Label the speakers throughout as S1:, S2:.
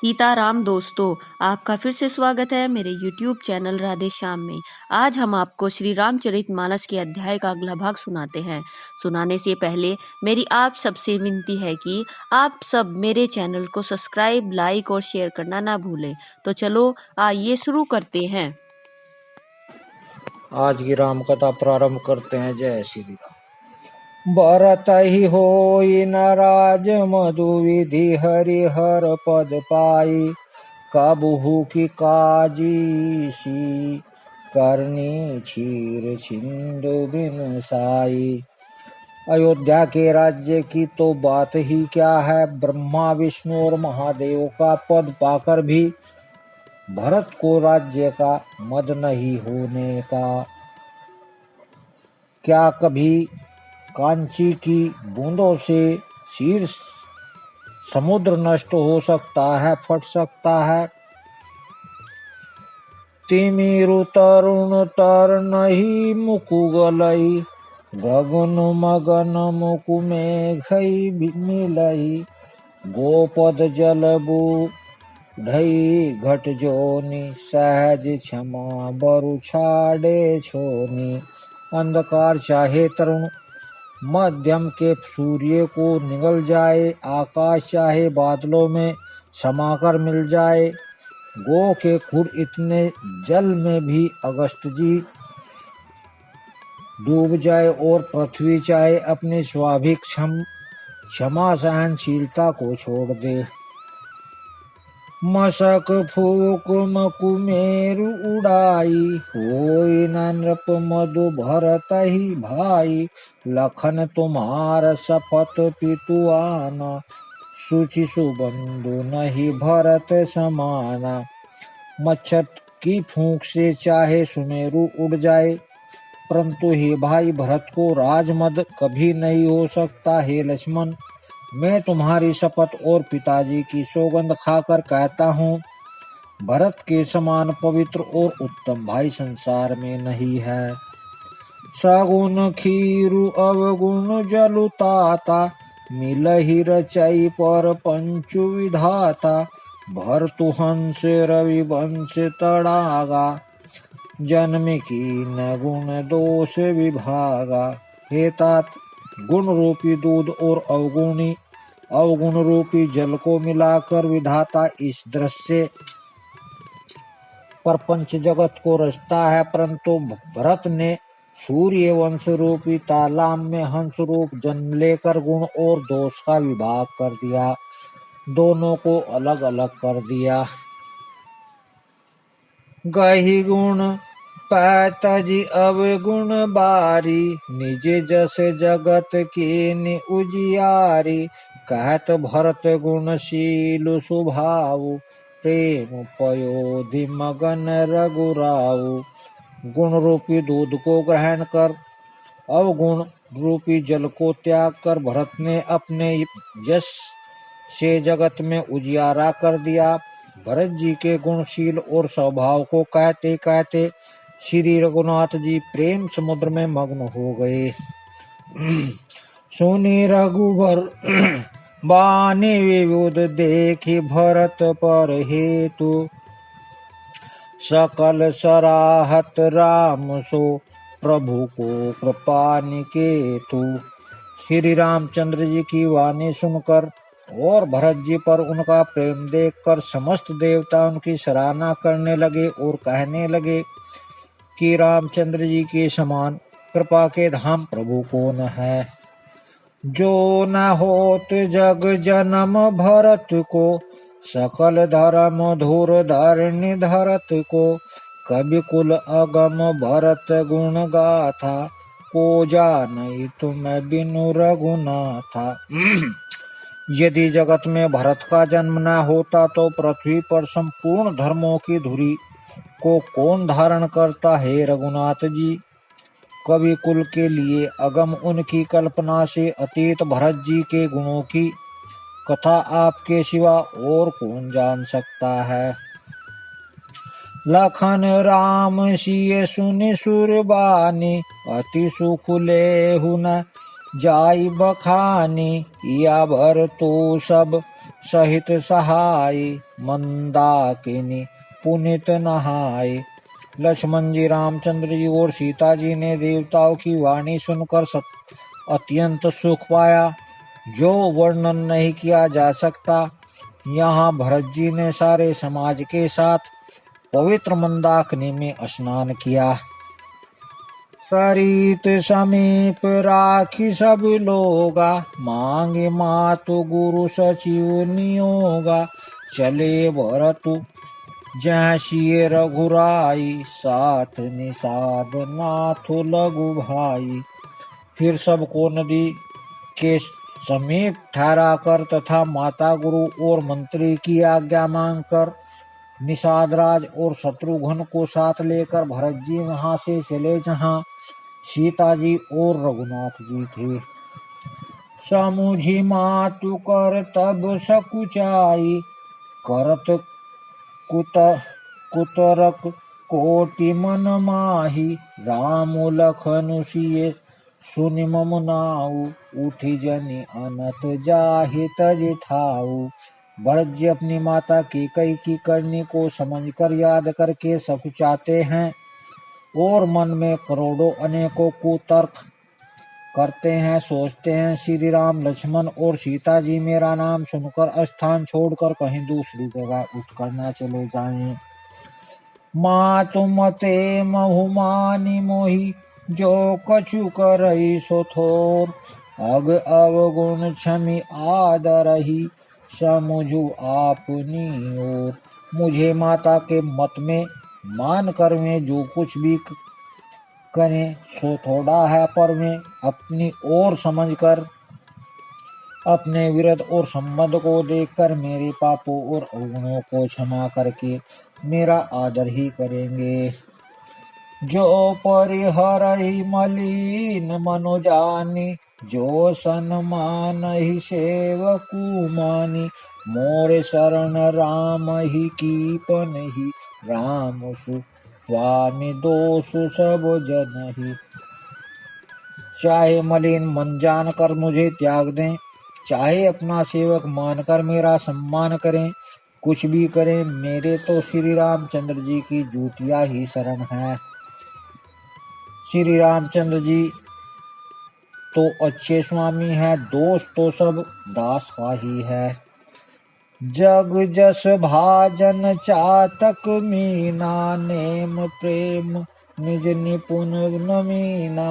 S1: सीताराम दोस्तों, आपका फिर से स्वागत है मेरे YouTube चैनल राधे श्याम में। आज हम आपको श्री रामचरितमानस के अध्याय का अगला भाग सुनाते हैं। सुनाने से पहले मेरी आप सबसे विनती है कि आप सब मेरे चैनल को सब्सक्राइब, लाइक और शेयर करना ना भूलें। तो चलो आइए शुरू करते हैं।
S2: आज की राम कथा प्रारंभ करते हैं। जय श्री राम। भरत ही होई न राज मधु विधि हरिहर पद पाई, कबहू की काजीसी करनी क्षीर छिंदु बिन साई। अयोध्या के राज्य की तो बात ही क्या है, ब्रह्मा विष्णु और महादेव का पद पाकर भी भरत को राज्य का मद नहीं होने का। क्या कभी कांची की बूंदों से शीर्ष समुद्र नष्ट हो सकता है, फट सकता है। तिमिरु तरुण तर नहीं मुकु गलई, गगन मगन मुकु मेघई मिलई। गोपद जलबू ढई घट जोनी, सहज क्षमा बरु छाड़े छोनी। अंधकार चाहे तरुण मध्यम के सूर्य को निगल जाए, आकाश चाहे बादलों में समाकर मिल जाए। गो के खुर इतने जल में भी अगस्त जी डूब जाए, और पृथ्वी चाहे अपनी स्वाभाविक क्षमा सहनशीलता को छोड़ दे। मशक फूक मकु मेरु उड़ाई, होई न नृप मधु भरत ही भाई। लखन तुम्हार शपथ पितु आना, सुचि सुबंधु नहीं भरत समाना। मच्छर की फूंक से चाहे सुमेरु उड़ जाए, परंतु हे भाई भरत को राजमद कभी नहीं हो सकता। हे लक्ष्मण, मैं तुम्हारी शपथ और पिताजी की सौगंध खाकर कहता हूँ, भरत के समान पवित्र और उत्तम भाई संसार में नहीं है। सगुन खीरु अवगुण जलु ताता, मिलहि रचई पर पंचु विधाता। भरतु हंस रवि वंश तड़ागा, जन्म की न गुण दोष विभागा। हे तात, गुण रूपी दूध और अवगुण रूपी जल को मिलाकर विधाता इस दृश्य पर पंच जगत को रचता है, परंतु भरत ने सूर्य वंश रूपी तालाब में हंस रूप जन्म लेकर गुण और दोष का विभाग कर दिया, दोनों को अलग अलग कर दिया। गहि गुण पैतजी अवगुण बारी, निज जस जगत की उजियारी। कहत भरत गुणशील स्वभाव, प्रेम पयोधि मगन रघुराऊ। गुण रूपी दूध को ग्रहण कर अवगुण रूपी जल को त्याग कर भरत ने अपने यश से जगत में उजियारा कर दिया। भरत जी के गुणशील और स्वभाव को कहते कहते श्री रघुनाथ जी प्रेम समुद्र में मग्न हो गए। सुनी रघुवर बानी विविध देखी भरत पर हेतु, सकल सराहत राम सो प्रभु को कृपा निकेतु। श्री रामचंद्र जी की वाणी सुनकर और भरत जी पर उनका प्रेम देखकर समस्त देवता उनकी सराहना करने लगे और कहने लगे कि रामचंद्र जी के समान कृपा के धाम प्रभु कौन है। जो न होत जग जन्म भरत को, सकल धर्म धुर धरणी धरत को। कवि कुल अगम भरत गुण गाथा, को जानई तुम बिनु रघुनाथा। यदि जगत में भरत का जन्म न होता तो पृथ्वी पर संपूर्ण धर्मों की धुरी को कौन धारण करता। है रघुनाथ जी, कवि कुल के लिए अगम उनकी कल्पना से अतीत भरत जी के गुणों की कथा आपके सिवा और कौन जान सकता है। लखन राम सिय सुनि सुरबानी, अति सुख लेहु न जाई बखानी। या भर तो सब सहित सहाय मंदाकिनी पुनित नहाय। लक्ष्मण जी, रामचंद्र जी और सीता जी ने देवताओं की वाणी सुनकर अत्यंत सुख पाया, जो वर्णन नहीं किया जा सकता। यहाँ भरत जी ने सारे समाज के साथ पवित्र मंदाकिनी में स्नान किया। सरित समीप राखी सब लोगा, मांगे मातु गुरु सचिव नियोगा। चले भरतु जैसी रघुराई, साथ निषाद नाथु लघु भाई। फिर सबको नदी के समीप ठहरा कर तथा माता गुरु और मंत्री की आज्ञा मांगकर निषाद राज और शत्रुघ्न को साथ लेकर भरत जी वहां से चले जहां सीता जी और रघुनाथ जी थे। समुझी मातु कर तब सकुचाई, करत कुतरक कोटि मन माही। राम लखन सिय सुनि मम नाऊ, उठी जनि अनत जाहि तज ठाऊ। भरत जी अपनी माता कैकेयी की करनी को समझकर याद करके सकुचाते हैं और मन में करोड़ों अनेकों कुतर्क करते हैं। सोचते हैं श्री राम, लक्ष्मण और सीता जी मेरा नाम सुनकर स्थान छोड़कर कहीं दूसरी जगह उठकर न चले जाएं। मातु मते महुमानी मोहि, जो कछु करई सो थोर। अग अवगुण क्षमि आदरही, समुझु आपनी ओर। मुझे माता के मत में मान कर में जो कुछ भी करें सो थोड़ा है, पर मैं अपनी ओर समझकर अपने विरध और संबंध को देखकर मेरे पापों और अवगुणों को क्षमा करके मेरा आदर ही करेंगे। जो परिहरहि मलिन मनु जानी, जो सन्मान ही सेवकु मानी। मोर शरण राम ही कीपन ही, राम स्वामी दोषु सब जन ही। चाहे मलिन मन जानकर मुझे त्याग दें, चाहे अपना सेवक मानकर मेरा सम्मान करें, कुछ भी करें, मेरे तो श्री रामचंद्र जी की जूतिया ही शरण है। श्री रामचंद्र जी तो अच्छे स्वामी है, दोस्त तो सब दास का ही है। जग जस भाजन चातक मीना, नेम प्रेम निज निपुण नमीना।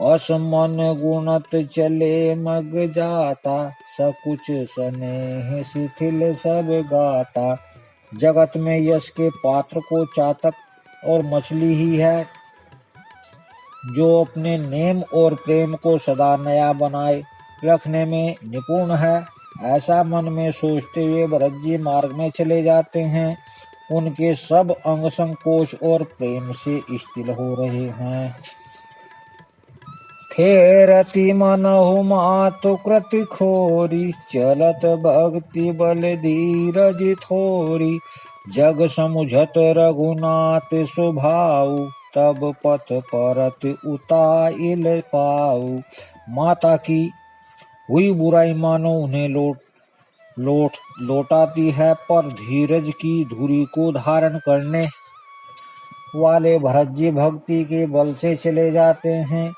S2: असमन गुणत चले मग जाता, सकुच स्नेह शिथिल सब गाता। जगत में यश के पात्र को चातक और मछली ही है, जो अपने नेम और प्रेम को सदा नया बनाए रखने में निपुण है। ऐसा मन में सोचते हुए भरत जी मार्ग में चले जाते हैं। उनके सब अंग संकोच और प्रेम से स्थिर हो रहे हैं। फेरति मनहु मातु कृति खोरी, चलत भक्ति बल धीरज थोरी। जग समुझत रघुनाथ स्वभाव, तब पथ परत उताइल पाऊ। माता की हुई बुराई मानो उन्हें लौटाती है, पर धीरज की धुरी को धारण करने वाले भरत जी भक्ति के बल से चले जाते हैं।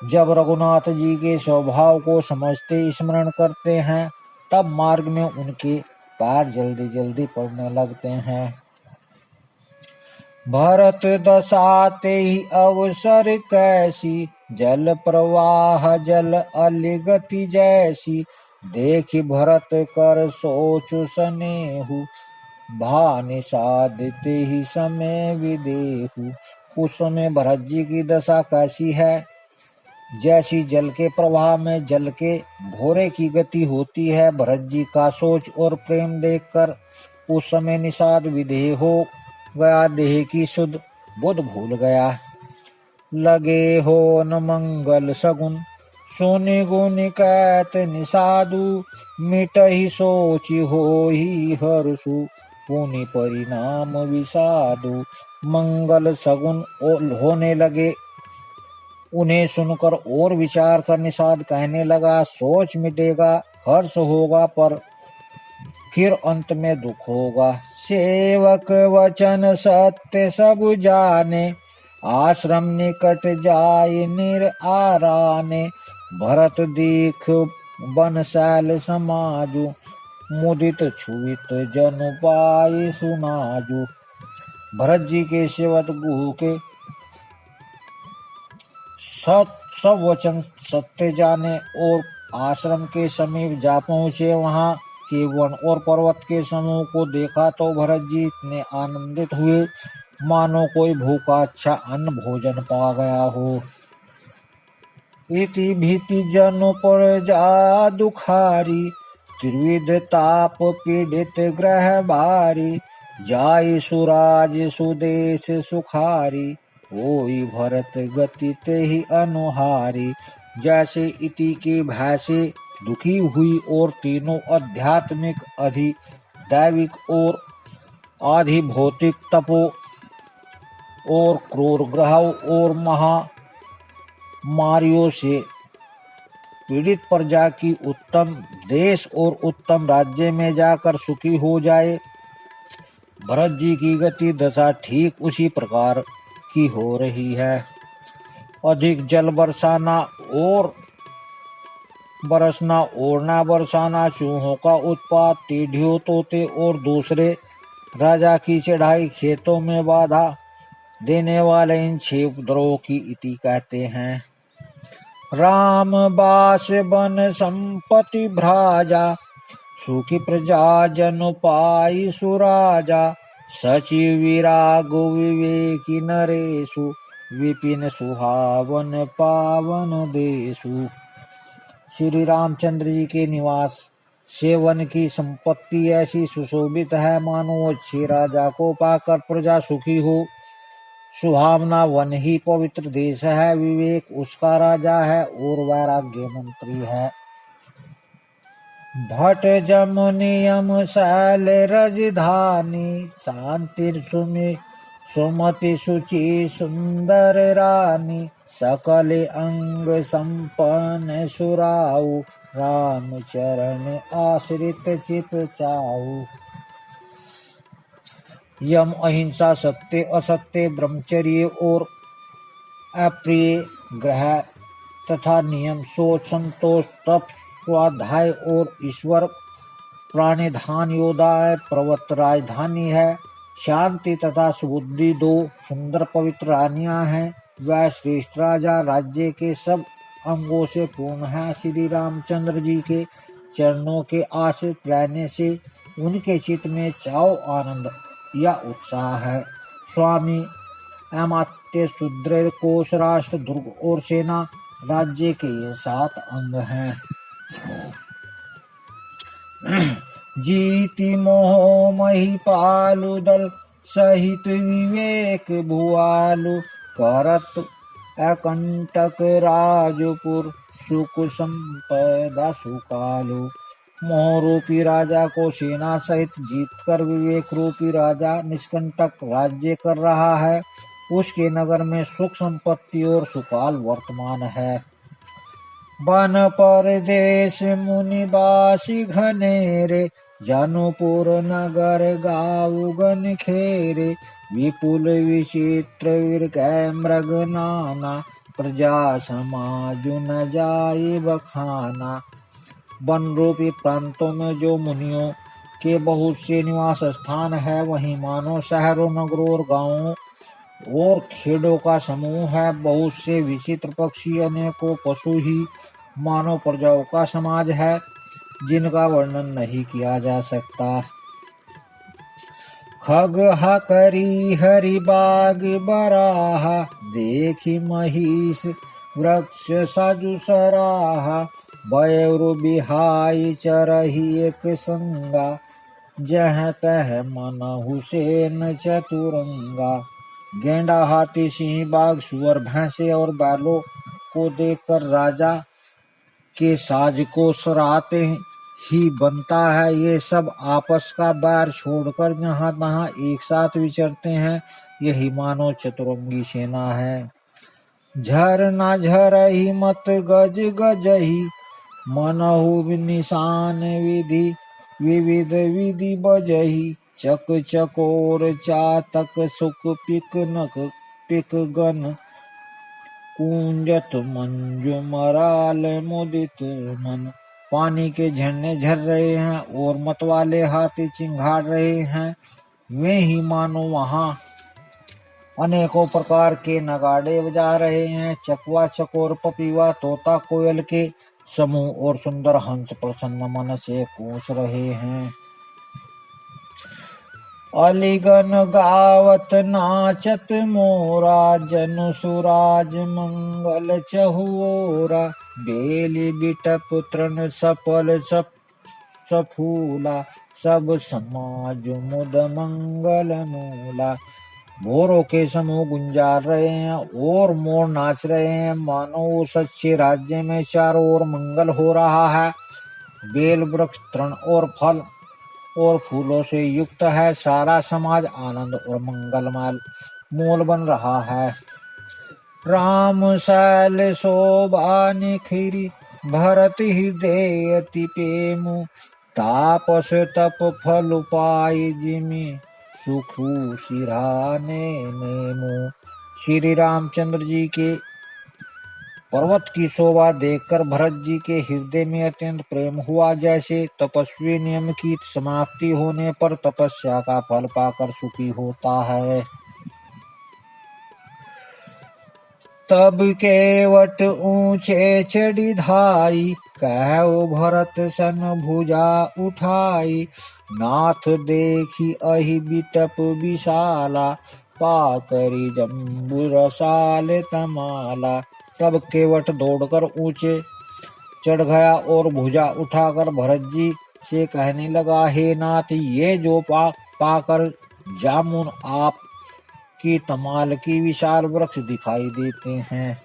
S2: जब रघुनाथ जी के स्वभाव को समझते स्मरण करते हैं, तब मार्ग में उनके पैर जल्दी जल्दी पड़ने लगते हैं। भरत दशाते ही अवसर कैसी, जल प्रवाह जल अलिगति जैसी। देखि भरत कर सोचु सनेहु, भानि साधिते ही समय विदेहु। उस समय भरत जी की दशा कैसी है, जैसी जल के प्रवाह में जल के भोरे की गति होती है। भरत जी का सोच और प्रेम देखकर उस समय निषाद विदेह हो गया, देह की शुद्ध बुद्ध भूल गया। लगे हो न मंगल सगुन, सोने गुण कैत निषादु। मिट ही सोच हो ही हर्षु, पुनि परिणाम विषादु। मंगल सगुन होने लगे, उन्हें सुनकर और विचार कर निषाद कहने लगा, सोच मिटेगा, हर्ष होगा, पर फिर अंत में दुख होगा। सेवक वचन सत्य सब जाने, आश्रम निकट जाय निर आराने। भरत दीख बनशैल समाजु, मुदित छुवित जनु पाई सुनाजु। भरत जी के सेवक गुरु के सब वचन सत्य जाने और आश्रम के समीप जा पहुंचे। वहां के वन और पर्वत के समूह को देखा तो भरत जी इतने आनंदित हुए मानो कोई भूखा अच्छा अन्न भोजन पा गया हो। इति भीति जनु पर जा दुखारी, त्रिविध ताप पीड़ित ग्रह भारी। जाय सुराज सुदेश सुखारी, होई भरत गति तेहि अनुहारी। जैसे इति के भय से दुखी हुई और तीनों आध्यात्मिक, अधि दैविक और आधि भौतिक तपो और क्रूर ग्रहों और महामारियों से पीड़ित प्रजा की उत्तम देश और उत्तम राज्य में जाकर सुखी हो जाए। भरत जी की गति दशा ठीक उसी प्रकार की हो रही है। अधिक जल बरसाना और ना बरसाना, चूहों का उत्पात, टिड्डियों तोते और दूसरे राजा की चढ़ाई, खेतों में बाधा देने वाले इन 6 उपद्रवों की इति कहते हैं। राम बास बन संपत्ति भ्राजा, सुखी प्रजा जन पाई सुराजा। सचिव विराग विवेकी नरेशु, विपिन सुहावन पावन देशु। श्री रामचंद्र जी के निवास से वन की संपत्ति ऐसी सुशोभित है मानो अच्छे राजा को पाकर प्रजा सुखी हो। सुहावना वन ही पवित्र देश है, विवेक उसका राजा है और वैराग्य मंत्री है। भट जम नियम शैल रजधानी, शांति सुमति सुचि सुंदर रानी। सकल अंग संपन्न सुराऊ, राम चरण आश्रित चित चाऊ। यम अहिंसा, सत्य असत्य, ब्रह्मचर्य और अप्रिय ग्रह तथा नियम, सोच संतोष, तप, स्वाध्याय और ईश्वर प्राणिधान योद्धा पर्वत राजधानी है। शांति तथा सुबुद्धि 2 सुंदर पवित्र रानियां हैं। वह श्रेष्ठ राजा राज्य के सब अंगों से पूर्ण है। श्री रामचंद्र जी के चरणों के आश्रित रहने से उनके चित्त में चाव, आनंद या उत्साह है। स्वामी अमात्य, सुदृढ़, कोश, राष्ट्र, दुर्ग और सेना राज्य के ये 7 अंग हैं। जीति मोह महिपालु, दल सहित विवेक भुआलु। करत अकंटक राजपुर, सुख संपदा सुकालु। मोह रूपी राजा को सेना सहित जीतकर विवेक रूपी राजा निष्कंटक राज्य कर रहा है। उसके नगर में सुख संपत्ति और सुकाल वर्तमान है। वन परदेश मुनिवासी घनेरे, जनुपुर नगर गाँव गन खेरे। विपुल विचित्र विरगै मृग नाना, प्रजा समाजु न जाए बखाना। वन रूपी प्रांतों में जो मुनियों के बहुत से निवास स्थान है, वहीं मानो शहरों, नगरों और गांवों और खेड़ों का समूह है। बहुत से विचित्र पक्षी, अनेकों पशु ही मानव प्रजाओं का समाज है, जिनका वर्णन नहीं किया जा सकता। खग हकरी हरि बाग बराहा, देखी महिष वृक्ष साजु सराहा। बयरु बिहाई चरही एक संगा, जह तह मनहु सेन चतुरंगा। गेंडा, हाथी, सिंह, बाघ, सुअर, भैंसे और बैलों को देखकर राजा के साज को सराहते ही बनता है। ये सब आपस का बैर छोड़कर जहाँ तहाँ एक साथ विचरते हैं। यही मानो चतुरंगी सेना है। झर न झरही मत गज गजही, मनहु निशान विधि विविध विधि बजही चक चकोर चातक सुख पिक नक पिक गन कूंजत मंजू मराल मुदित मन। पानी के झरने झर रहे हैं और मतवाले हाथी चिंघाड़ रहे हैं। वे ही मानो वहां अनेकों प्रकार के नगाड़े बजा रहे हैं। चकवा चकोर पपीवा तोता कोयल के समूह और सुंदर हंस प्रसन्न मन से कूच रहे हैं। अलिगन गावत नाचत मोरा जनु सुराज मंगल चहुओरा। बेली बिटप तृण सफल सफूला सब समाज मुद मंगल मूला। भोरों के समूह गुंजार रहे हैं और मोर नाच रहे हैं, मानो सच्चे राज्य में चारों ओर मंगल हो रहा है। बेल वृक्ष तृण और फल और फूलों से युक्त है। सारा समाज आनंद और मंगलमय मूल बन रहा है। राम शैल शोभा निखिरी भरत हृदय अति प्रेमु। तापस तप फल पाई जिमि सुखु सिराने नेमु। श्री रामचंद्र जी के पर्वत की शोभा देखकर भरत जी के हृदय में अत्यंत प्रेम हुआ। जैसे तपस्वी नियम की समाप्ति होने पर तपस्या का फल पाकर सुखी होता है। तब केवट ऊंचे चढ़ी धाई कहो भरत सन भुजा उठाई। नाथ देखी अहि बिटप विशाला पाकरी जम्बू रसाल तमाला। तब केवट दौड़कर ऊंचे चढ़ गया और भुजा उठाकर भरत जी से कहने लगा, हे नाथ, ये जो पाकर जामुन आप की तमाल की विशाल वृक्ष दिखाई देते हैं।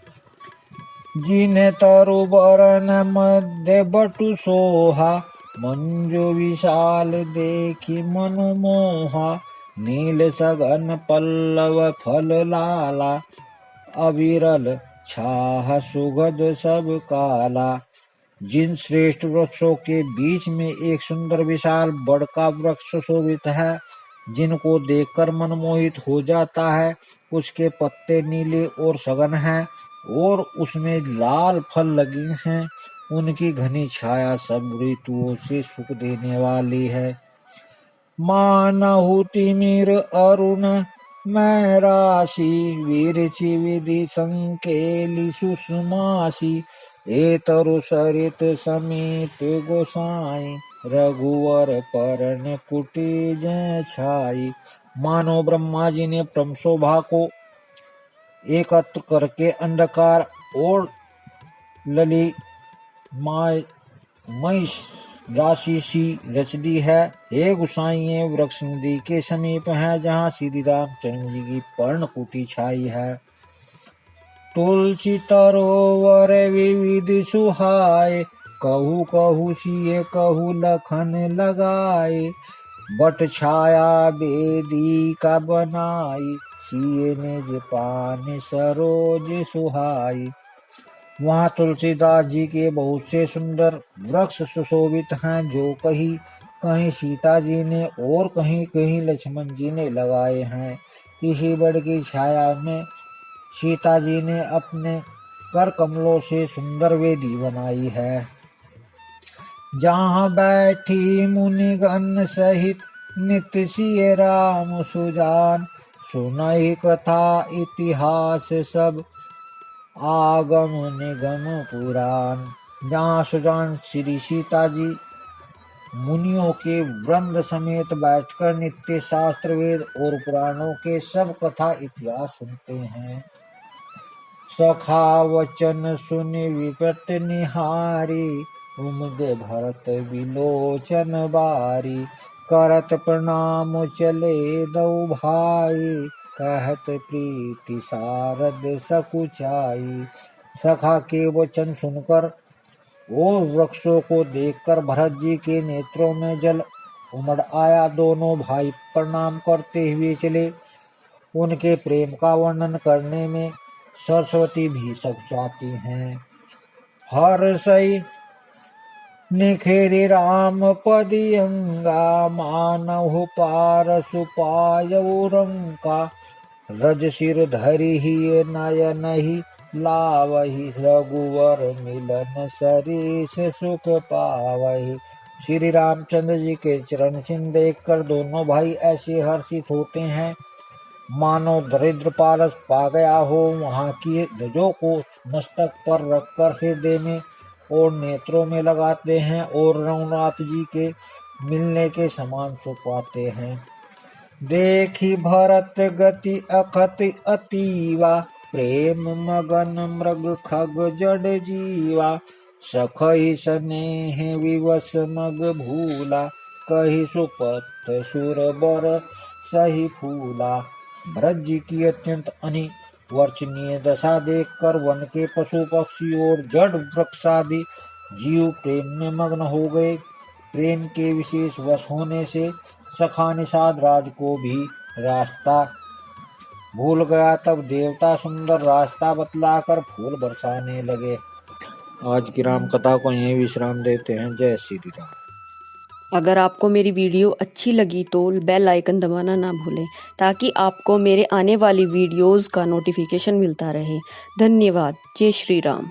S2: जिन्हें तरु बरन मध्य बटु सोहा। मंजु विशाल देखी मनु मोहा। नील सघन पल्लव फल लाला। अविरल छाह सुगध सब काला। जिन श्रेष्ठ वृक्षों के बीच में एक सुंदर विशाल बड़ का वृक्ष शोभित है, जिनको देखकर मन मोहित हो जाता है। उसके पत्ते नीले और सघन हैं और उसमें लाल फल लगे हैं। उनकी घनी छाया सब ऋतुओं से सुख देने वाली है। मानहु तिमिर अरुण मैं राशि। विरचि विधि संकेली सुषमासी। ए तरु सरित समीप गोसाई। रघुवर परन कुटी जय छाई। मानो ब्रह्मा जी ने परम शोभा को एकत्र करके अंधकार और ललितमय राशि सी रच दी है। हे गुसाई, ये वृक्ष नदी के समीप है जहाँ श्री रामचंद्र जी की पर्णकुटी छाई है। तुलसी तरोवर विविध सुहाए। कहू कहू सिए कहू लखन लगाए। बट छाया बेदी का बनाई। सिए निज पान सरोज सुहाई। वहाँ तुलसीदास जी के बहुत से सुंदर वृक्ष सुशोभित हैं, जो कहीं कहीं सीता जी ने और कहीं कहीं लक्ष्मण जी ने लगाए हैं। इसी बड़ की छाया में सीता जी ने अपने कर कमलों से सुंदर वेदी बनाई है। जहाँ बैठी मुनिगण सहित नित्य सिय राम सुजान। सुनहि कथा इतिहास सब आगम निगम पुराण। जहाँ सुजान श्री सीता जी मुनियों के वृंद समेत बैठकर नित्य शास्त्र वेद और पुराणों के सब कथा इतिहास सुनते हैं। सखा वचन सुनि विपत निहारी। उमगे भरत विलोचन बारी। करत प्रणाम चले दो भाई। कहत प्रीति सारद सकुचाई। सखा के वचन सुनकर और वृक्षों को देखकर भरत जी के नेत्रों में जल उमड़ आया। दोनों भाई प्रणाम करते हुए चले। उनके प्रेम का वर्णन करने में सरस्वती भी सकुचाती हैं। हर सई निखेरि राम पदी अंगा, मानहु पारस पायउ रंका। रज सिर धरि हिय नयन ही, लावही रघुवर मिलन सरीस सुख पावही। श्री रामचंद्र जी के चरण चिन्ह देखकर दोनों भाई ऐसे हर्षित होते हैं मानो दरिद्र पारस पा गया हो। वहां की ध्वजों को मस्तक पर रखकर हृदय में और नेत्रों में लगाते हैं और रघुनाथ जी के मिलने के समान सुख पाते हैं। देखी भरत गति अखत अतीवा, प्रेम मगन मृग खग जड़ जीवा। सखई स्नेह विवश मग भूला, कही सुपथ सुर बर सही फूला। भरत जी की अत्यंत अनिवर्चनीय दशा देखकर वन के पशु पक्षी और जड़ वृक्षादि जीव प्रेम में मग्न हो गए। प्रेम के विशेष वश होने से सखा निषाद राज को भी रास्ता भूल गया। तब देवता सुंदर रास्ता बतलाकर फूल बरसाने लगे। आज की राम कथा को यहीं विश्राम देते हैं। जय श्री राम।
S1: अगर आपको मेरी वीडियो अच्छी लगी तो बेल आइकन दबाना ना भूलें ताकि आपको मेरे आने वाली वीडियोस का नोटिफिकेशन मिलता रहे। धन्यवाद। जय श्री राम।